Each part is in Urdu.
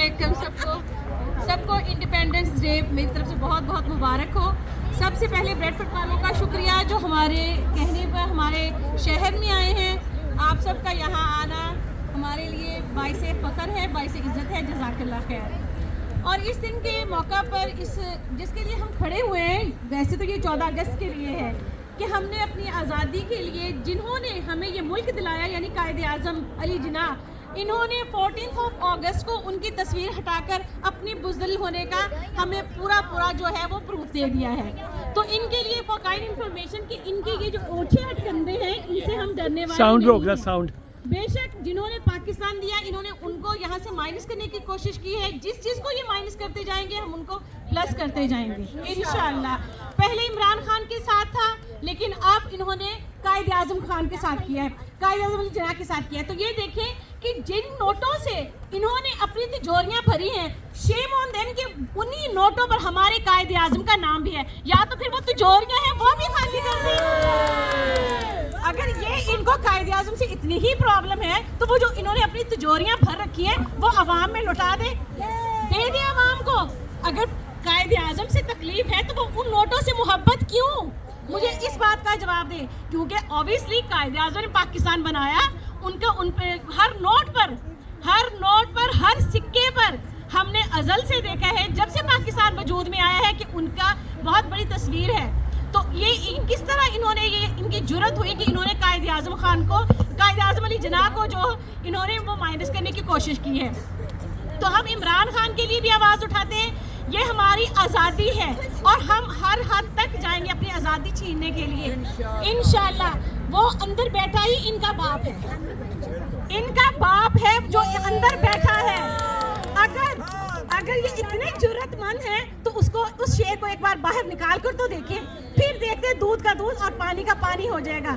علیکم سب کو انڈیپینڈنس ڈے میری طرف سے بہت بہت مبارک ہو. سب سے پہلے بریڈ فوڈ والوں کا شکریہ جو ہمارے کہنے پر ہمارے شہر میں آئے ہیں. آپ سب کا یہاں آنا ہمارے لیے باعث فخر ہے, باعث عزت ہے. جزاک اللہ خیر. اور اس دن کے موقع پر جس کے لیے ہم کھڑے ہوئے ہیں, ویسے تو یہ 14 اگست کے لیے ہے کہ ہم نے اپنی آزادی کے لیے جنہوں نے ہمیں یہ ملک دلایا یعنی قائد اعظم علی جناح, انہوں نے 14 اگست کو ان کی تصویر ہٹا کر اپنی بزدل ہونے کا ہمیں پورا جو ہے وہ پروف دے دیا ہے. تو ان کے لیے فار کائنڈ انفارمیشن کہ ان کے یہ جو اونچے اٹکندے ہیں ان سے ہم ڈرنے والے ساؤنڈ نہیں روک رہا ہیں. ساؤنڈ. بے شک جنہوں نے پاکستان دیا انہوں نے ان کو یہاں سے مائنس کرنے کی کوشش کی ہے. جس چیز کو یہ مائنس کرتے جائیں گے ہم ان کو پلس کرتے جائیں گے انشاءاللہ. پہلے عمران خان کے ساتھ تھا لیکن اب انہوں نے قائد اعظم خان کے ساتھ کیا ہے, قائد اعظم علی جناح کے ساتھ کیا ہے. تو یہ دیکھیں کہ جن نوٹوں سے انہوں نے اپنی تجوریاں بھری ہیں, شیم آن دیم کہ انہی نوٹوں پر ہمارے قائد اعظم کا نام بھی ہے. یا تو پھر وہ تجوریاں ہیں وہ بھی خالی کر دیں. اگر یہ ان کو قائد اعظم سے اتنی ہی پرابلم ہے تو وہ جو انہوں نے اپنی تجوریاں بھر رکھی ہیں وہ عوام میں لوٹا دے دے عوام کو. اگر قائد اعظم سے تکلیف ہے تو وہ ان نوٹوں سے محبت کیوں؟ مجھے اس بات کا جواب دیں. کیونکہ اوبیسلی قائد اعظم نے پاکستان بنایا, ان پہ ہر نوٹ پر ہر سکے پر ہم نے ازل سے دیکھا ہے جب سے پاکستان وجود میں آیا ہے کہ ان کا بہت بڑی تصویر ہے. تو یہ کس طرح ان کی جرت ہوئی کہ انہوں نے قائد اعظم خان کو, قائد اعظم علی جناح کو جو انہوں نے وہ مائنس کرنے کی کوشش کی ہے. تو ہم عمران خان کے لیے بھی آواز اٹھاتے ہیں. یہ ہماری آزادی ہے اور ہم ہر حد تک جائیں گے اپنی آزادی چھیننے کے لیے انشاءاللہ. وہ اندر بیٹھا ہی ان کا باپ ہے جو اندر بیٹھا ہے. اگر یہ اتنے جرت مند ہیں تو اس شیر کو ایک بار باہر نکال کر تو دیکھیں, پھر دیکھتے دودھ کا دودھ اور پانی کا پانی ہو جائے گا.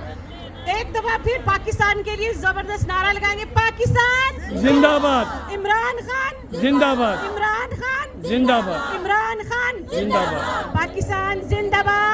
ایک دفعہ پھر پاکستان کے لیے زبردست نعرہ لگائیں گے, پاکستان زندہ باد, عمران خان زندہ باد, عمران خان زندہ باد, عمران خان زندہ باد, پاکستان زندہ باد.